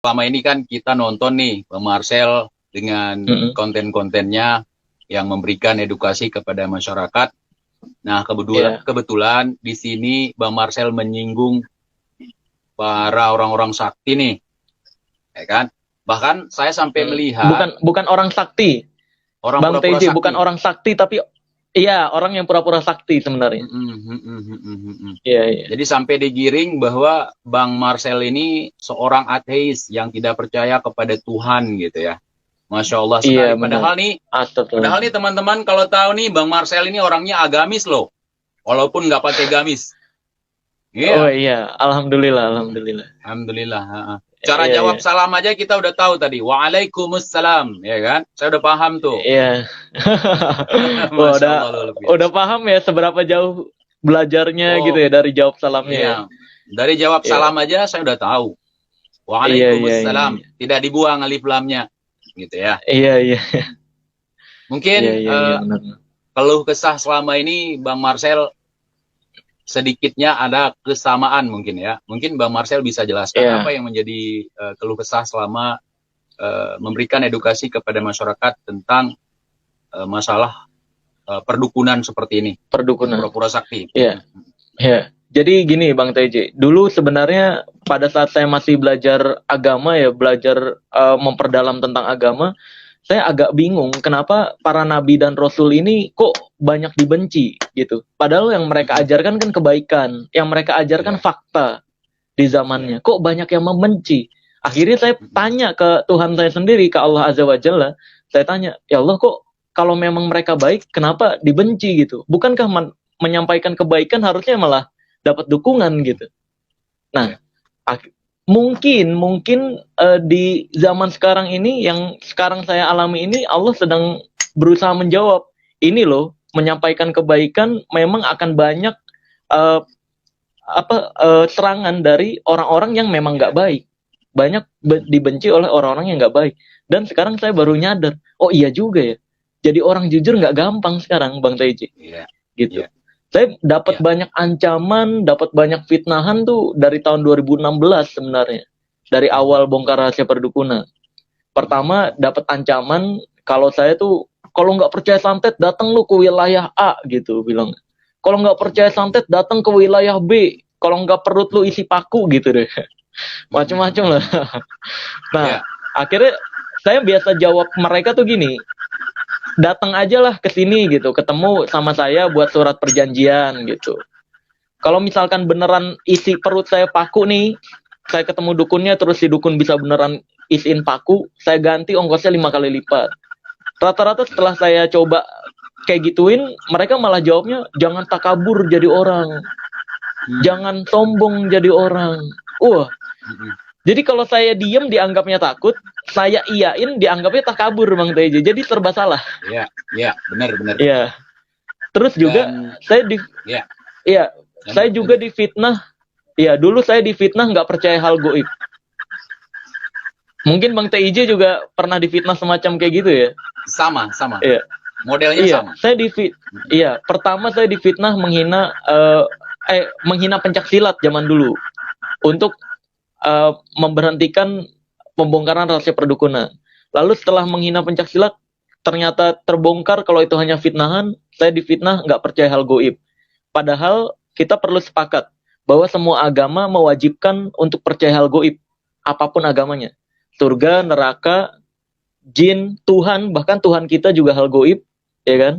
selama ini kan kita nonton nih Bang Marcel dengan konten-kontennya yang memberikan edukasi kepada masyarakat. Nah, kebetulan di sini Bang Marcel menyinggung para orang-orang sakti nih, ya kan? Bahkan saya sampai melihat bukan orang sakti. Orang Bang pura-pura TJ sakti. bukan orang sakti, tapi iya orang yang pura-pura sakti sebenarnya. Iya. Jadi sampai digiring bahwa Bang Marcel ini seorang ateis yang tidak percaya kepada Tuhan gitu ya. Masya Allah sekali. Iya, Padahal nih teman-teman kalau tahu nih Bang Marcel ini orangnya agamis loh, walaupun nggak pakai gamis. Yeah. Oh iya, alhamdulillah. Cara jawab salam aja kita udah tahu tadi. Waalaikumsalam, ya kan? Saya udah paham tuh. Iya. udah paham ya seberapa jauh belajarnya gitu ya dari jawab salamnya. Iya. Dari jawab salam aja saya udah tahu. Waalaikumsalam. Iya. Tidak dibuang alif lamnya, gitu ya. Iya. Mungkin keluh kesah selama ini Bang Marcel sedikitnya ada kesamaan mungkin ya. Mungkin Bang Marcel bisa jelaskan apa yang menjadi keluh kesah selama memberikan edukasi kepada masyarakat tentang masalah perdukunan seperti ini. Perdukunan. Pura-pura sakti. Iya. Jadi gini Bang TJ, dulu sebenarnya pada saat saya masih belajar agama ya, belajar memperdalam tentang agama, saya agak bingung kenapa para nabi dan rasul ini kok banyak dibenci gitu. Padahal yang mereka ajarkan kan kebaikan, yang mereka ajarkan fakta di zamannya. Kok banyak yang membenci? Akhirnya saya tanya ke Tuhan saya sendiri, ke Allah Azza wa Jalla. Saya tanya, ya Allah kok kalau memang mereka baik, kenapa dibenci gitu? Bukankah menyampaikan kebaikan harusnya malah dapat dukungan gitu? Nah, mungkin di zaman sekarang ini yang sekarang saya alami ini, Allah sedang berusaha menjawab ini loh, menyampaikan kebaikan memang akan banyak serangan dari orang-orang yang memang nggak baik, banyak dibenci oleh orang-orang yang nggak baik. Dan sekarang saya baru nyadar, oh iya juga ya, jadi orang jujur nggak gampang sekarang Bang Teji, gitu. Saya dapat banyak ancaman, dapat banyak fitnahan tuh dari tahun 2016 sebenarnya. Dari awal bongkar rahasia perdukunan. Pertama dapat ancaman kalau saya tuh kalau nggak percaya santet datang lu ke wilayah A gitu bilang. Kalau nggak percaya santet datang ke wilayah B. Kalau nggak perut lu isi paku gitu deh. Macam-macam lah. Nah, akhirnya saya biasa jawab mereka tuh gini. Datang aja lah ke sini gitu, ketemu sama saya buat surat perjanjian gitu. Kalau misalkan beneran isi perut saya paku nih, saya ketemu dukunnya terus si dukun bisa beneran isiin paku, saya ganti ongkosnya 5 kali lipat. Rata-rata setelah saya coba kayak gituin, mereka malah jawabnya jangan takabur jadi orang, jangan sombong jadi orang. Jadi kalau saya diem dianggapnya takut, saya iyain dianggapnya takabur Bang Tejo. Jadi serba salah. Iya, benar. Iya. Terus juga saya juga difitnah. Iya, dulu saya difitnah nggak percaya hal goib. Mungkin Bang TIJ juga pernah difitnah semacam kayak gitu ya? Sama. Iya. Modelnya sama. Pertama saya difitnah menghina pencak silat zaman dulu untuk memberhentikan pembongkaran rahasia perdukunan. Lalu setelah menghina pencak silat, ternyata terbongkar kalau itu hanya fitnahan, saya difitnah nggak percaya hal goib. Padahal kita perlu sepakat bahwa semua agama mewajibkan untuk percaya hal goib, apapun agamanya. Surga, neraka, jin, Tuhan, bahkan Tuhan kita juga hal goib, ya kan?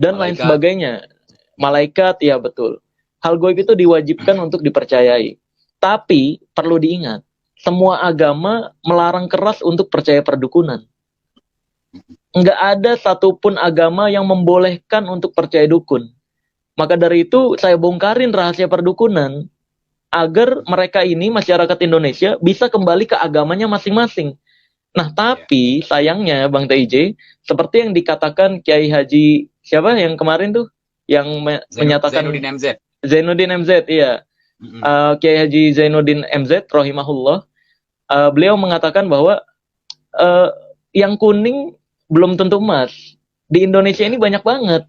Dan lain sebagainya. Malaikat, ya betul. Hal goib itu diwajibkan untuk dipercayai. Tapi perlu diingat, semua agama melarang keras untuk percaya perdukunan. Nggak ada satupun agama yang membolehkan untuk percaya dukun. Maka dari itu saya bongkarin rahasia perdukunan agar mereka ini, masyarakat Indonesia, bisa kembali ke agamanya masing-masing. Nah, tapi sayangnya Bang TIJ, seperti yang dikatakan Kiai Haji, siapa yang kemarin tuh? Yang menyatakan Zainuddin MZ, iya. Kiai Haji Zainuddin MZ rahimahullah, beliau mengatakan bahwa yang kuning belum tentu emas. Di Indonesia ini banyak banget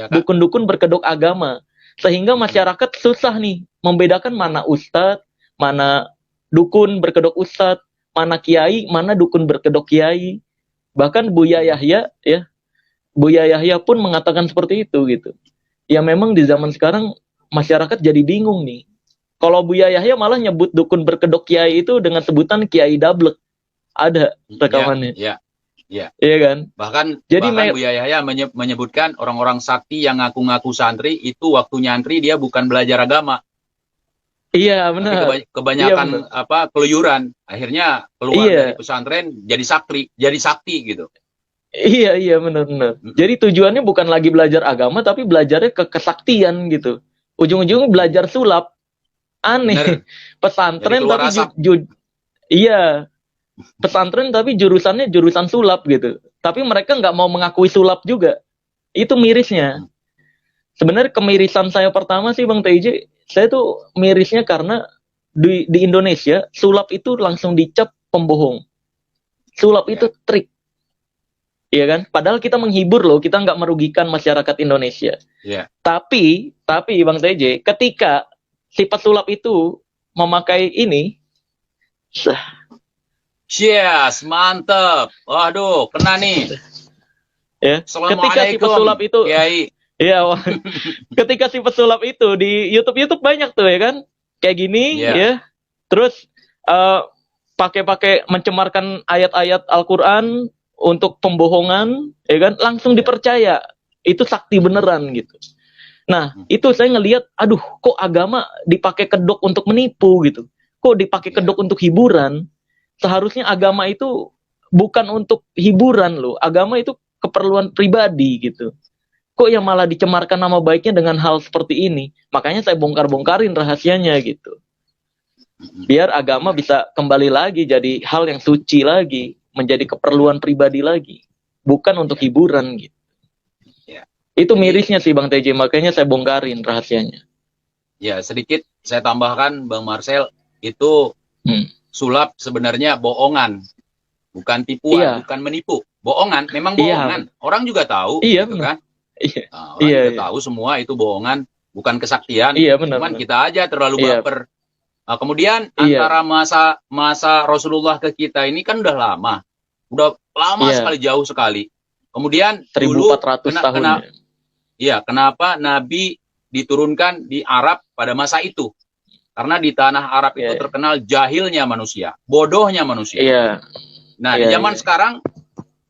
dukun-dukun berkedok agama, sehingga masyarakat susah nih membedakan mana ustadz, mana dukun berkedok ustadz, mana kiai, mana dukun berkedok kiai. Bahkan Buya Yahya ya, Buya Yahya pun mengatakan seperti itu gitu. Ya memang di zaman sekarang masyarakat jadi bingung nih. Kalau Buya Yahya malah nyebut dukun berkedok kiai itu dengan sebutan kiai dablek. Ada rekamannya. Iya. Iya kan? Bahkan jadi Buya Yahya menyebutkan orang-orang sakti yang ngaku-ngaku santri itu waktu nyantri dia bukan belajar agama. Iya benar. Tapi kebanyakan keluyuran, akhirnya keluar dari pesantren jadi sakti gitu. Iya benar. Jadi tujuannya bukan lagi belajar agama tapi belajarnya ke kesaktian gitu. Ujung-ujungnya belajar sulap. Aneh. Bener. Pesantren tapi iya. Pesantren tapi jurusannya jurusan sulap gitu. Tapi mereka nggak mau mengakui sulap juga. Itu mirisnya. Sebenarnya kemirisan saya pertama sih Bang TJ, saya tuh mirisnya karena di Indonesia sulap itu langsung dicap pembohong. Sulap itu trik. Iya kan? Padahal kita menghibur loh, kita nggak merugikan masyarakat Indonesia. Yeah. Tapi Bang TJ, ketika si pesulap itu memakai ini, yes, mantep. Waduh, kena nih. Ya. Ketika si pesulap itu, Kiai. Iya, ketika si pesulap itu di YouTube banyak tuh ya kan, kayak gini ya. Terus pakai mencemarkan ayat-ayat Al-Quran untuk pembohongan, ya kan, langsung dipercaya itu sakti beneran gitu. Nah itu saya ngelihat, aduh kok agama dipakai kedok untuk menipu gitu, kok dipakai kedok untuk hiburan. Seharusnya agama itu bukan untuk hiburan loh, agama itu keperluan pribadi gitu. Kok yang malah dicemarkan nama baiknya dengan hal seperti ini? Makanya saya bongkar-bongkarin rahasianya gitu. Biar agama bisa kembali lagi jadi hal yang suci lagi, menjadi keperluan pribadi lagi, bukan untuk hiburan gitu. Itu mirisnya sih Bang TJ, makanya saya bongkarin rahasianya. Ya, sedikit saya tambahkan Bang Marcel, itu sulap sebenarnya bohongan, bukan tipuan, bukan menipu. Bohongan, memang bohongan. Orang juga tahu, gitu kan? Orang juga tahu semua itu bohongan, bukan kesaktian. Cuman kita aja terlalu baper. Nah, kemudian antara masa Rasulullah ke kita ini kan udah lama sekali, jauh sekali. Kemudian 1400 tahun. Kenapa Nabi diturunkan di Arab pada masa itu? Karena di tanah Arab itu terkenal jahilnya manusia, bodohnya manusia. Nah, di zaman sekarang,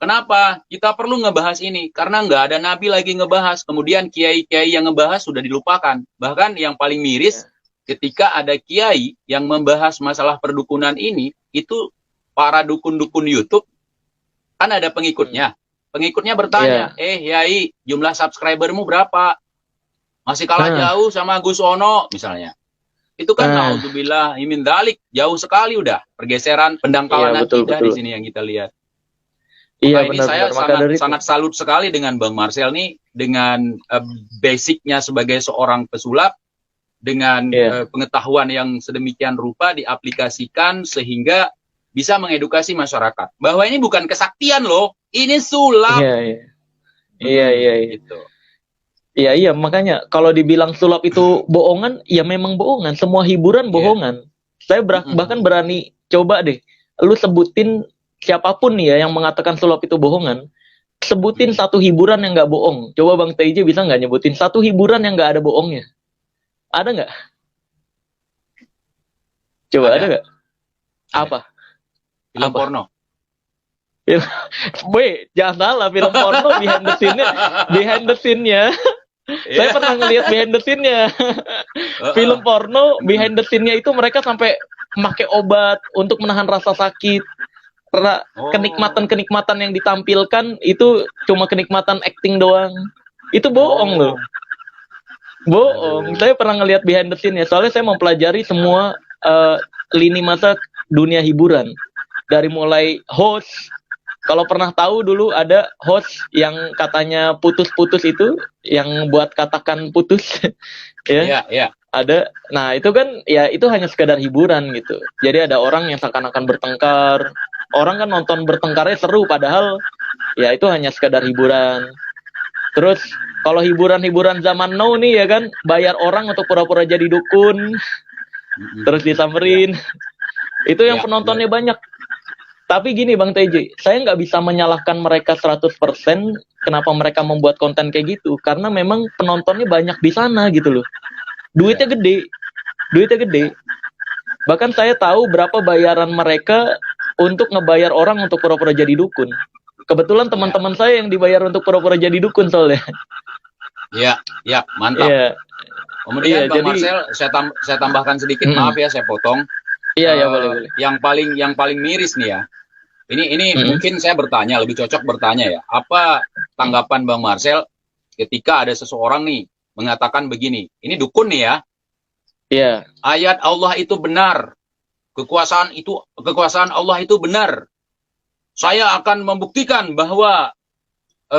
kenapa kita perlu ngebahas ini? Karena nggak ada Nabi lagi ngebahas. Kemudian kiai-kiai yang ngebahas sudah dilupakan. Bahkan yang paling miris, ketika ada kiai yang membahas masalah perdukunan ini, itu para dukun-dukun YouTube, kan ada pengikutnya. Pengikutnya bertanya, Yai, jumlah subscribermu berapa? Masih kalah jauh sama Gus Ono, misalnya. Itu kan naudzubillah min dzalik, jauh sekali udah pergeseran pendangkalan akidah di sini yang kita lihat. Ini saya sangat salut sekali dengan Bang Marcel nih, dengan basicnya sebagai seorang pesulap, dengan pengetahuan yang sedemikian rupa diaplikasikan sehingga bisa mengedukasi masyarakat bahwa ini bukan kesaktian loh, ini sulap. Gitu. Iya, makanya kalau dibilang sulap itu bohongan, ya memang bohongan. Semua hiburan bohongan. Saya bahkan berani coba deh, lu sebutin siapapun nih ya yang mengatakan sulap itu bohongan, sebutin satu hiburan yang nggak bohong. Coba Bang TJ bisa nggak nyebutin satu hiburan yang nggak ada bohongnya? Ada nggak? Coba ada nggak? Apa? Film porno. Jangan salah, film porno behind the scene-nya. Saya pernah ngelihat behind the scene-nya. Film porno behind the scene-nya itu mereka sampai pakai obat untuk menahan rasa sakit. Karena kenikmatan yang ditampilkan itu cuma kenikmatan acting doang. Itu bohong loh. Bohong. Saya pernah ngelihat behind the scene-nya. Soalnya saya mempelajari semua lini masa dunia hiburan. Dari mulai host, kalau pernah tahu dulu ada host yang katanya putus-putus itu, yang buat katakan putus, ada. Nah itu kan, ya itu hanya sekadar hiburan gitu. Jadi ada orang yang seakan-akan bertengkar, orang kan nonton bertengkarnya seru, padahal ya itu hanya sekadar hiburan. Terus kalau hiburan-hiburan zaman now nih ya kan, bayar orang untuk pura-pura jadi dukun, terus disamperin. Itu yang Ya, penontonnya banyak. Tapi gini Bang TJ, saya nggak bisa menyalahkan mereka 100% kenapa mereka membuat konten kayak gitu. Karena memang penontonnya banyak di sana gitu loh. Duitnya ya, gede. Duitnya gede. Bahkan saya tahu berapa bayaran mereka untuk ngebayar orang untuk pura-pura jadi dukun. Kebetulan ya, teman-teman saya yang dibayar untuk pura-pura jadi dukun soalnya. ya, ya, mantap. Iya, iya Kemudian Bang jadi Marcel, saya tambahkan sedikit, mm, maaf ya saya potong. iya ya boleh boleh. Yang paling miris nih ya. Ini Mm, mungkin saya bertanya, lebih cocok bertanya ya. Apa mm, tanggapan Bang Marcel ketika ada seseorang nih mengatakan begini. Ini dukun nih ya. Iya, Ayat Allah itu benar. Kekuasaan Allah itu benar. Saya akan membuktikan bahwa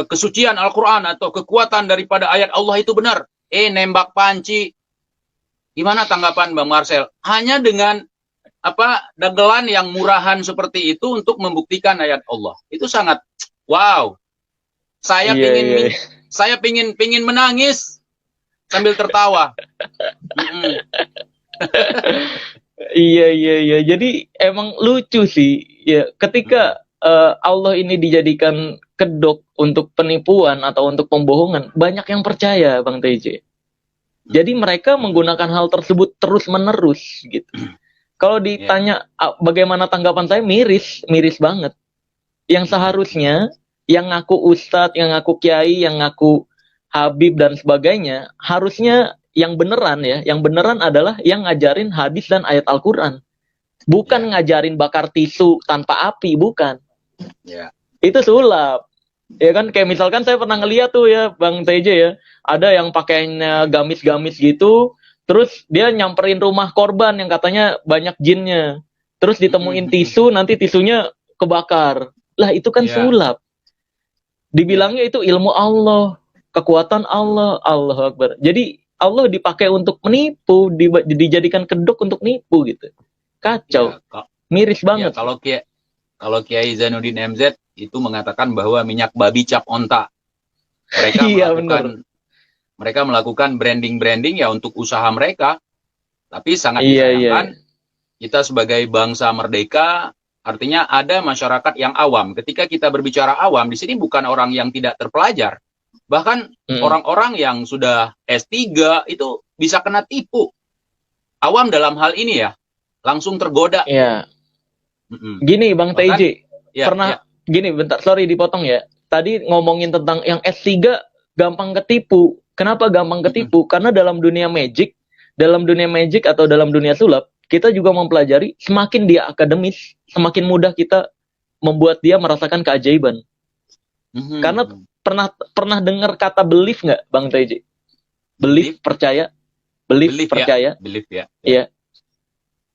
kesucian Al-Qur'an atau kekuatan daripada ayat Allah itu benar. Nembak panci. Gimana tanggapan Bang Marcel? Hanya dengan dagelan yang murahan seperti itu untuk membuktikan ayat Allah. Itu sangat wow. Saya iya pingin iya. saya pingin menangis sambil tertawa. Mm-mm. Iya iya iya. Jadi emang lucu sih. Ya, Mm-mm. ketika Allah ini dijadikan kedok untuk penipuan atau untuk pembohongan, banyak yang percaya, Bang TJ. Jadi mereka menggunakan hal tersebut terus-menerus gitu. Kalau Ya, ditanya bagaimana tanggapan saya, miris, miris banget. Yang seharusnya yang ngaku ustadz, yang ngaku kiai, yang ngaku habib dan sebagainya, harusnya yang beneran ya, yang beneran adalah yang ngajarin hadis dan ayat Al-Quran. Bukan ya, ngajarin bakar tisu tanpa api, bukan. ya, Itu sulap. Ya kan, kayak misalkan saya pernah ngeliat tuh ya, Bang TJ ya, ada yang pakainya gamis-gamis gitu, terus dia nyamperin rumah korban yang katanya banyak jinnya. Terus ditemuin tisu, nanti tisunya kebakar. Lah itu kan ya, sulap. ya, Dibilangnya itu ilmu Allah, kekuatan Allah, Allah Akbar. Jadi Allah dipakai untuk menipu, dijadikan kedok untuk nipu gitu. Kacau, ya. miris Ya, banget. kalau Kiai Zainuddin MZ itu mengatakan bahwa minyak babi cap onta. Mereka Iya bener. melakukan mereka melakukan branding ya untuk usaha mereka. Tapi sangat Iya iya. disayangkan kita sebagai bangsa merdeka, artinya ada masyarakat yang awam. Ketika kita berbicara awam, di sini bukan orang yang tidak terpelajar. Bahkan Mm-mm. orang-orang yang sudah S3 itu bisa kena tipu. Awam dalam hal ini ya, langsung tergoda. Iya. Mm-mm. Gini Bang Bahkan, TJ, ya, pernah ya. gini bentar, sorry dipotong ya. Tadi ngomongin tentang yang S3 gampang ketipu. Kenapa gampang Mm-mm. ketipu? Karena dalam dunia magic atau dalam dunia sulap, kita juga mempelajari semakin dia akademis, semakin mudah kita membuat dia merasakan keajaiban. Karena Mm-mm. pernah pernah dengar kata belief nggak Bang TJ? Belief percaya, belief Belief ya, percaya. belief ya. Iya.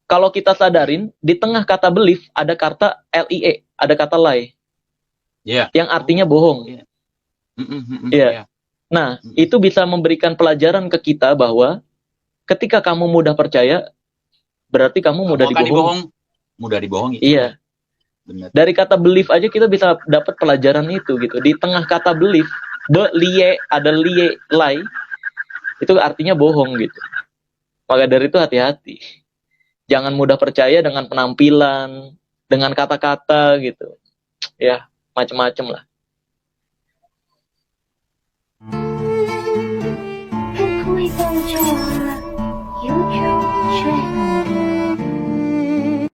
Kalau kita sadarin, di tengah kata belief ada kata lie, ada kata lie, Ya. yang artinya bohong. Iya. Mm-mm. Iya. Ya. Nah, Mm-mm. itu bisa memberikan pelajaran ke kita bahwa ketika kamu mudah percaya, berarti kamu Kamu mudah akan dibohongi. mudah dibohongi. Iya. Benar. Dari kata belief aja kita bisa dapat pelajaran itu gitu. Di tengah kata belief, lie, ada lie, lie, itu artinya bohong gitu. Maka dari itu hati-hati. Jangan mudah percaya dengan penampilan, dengan kata-kata gitu. Ya, macem-macem lah. Hãy vui vào cho YouTube channel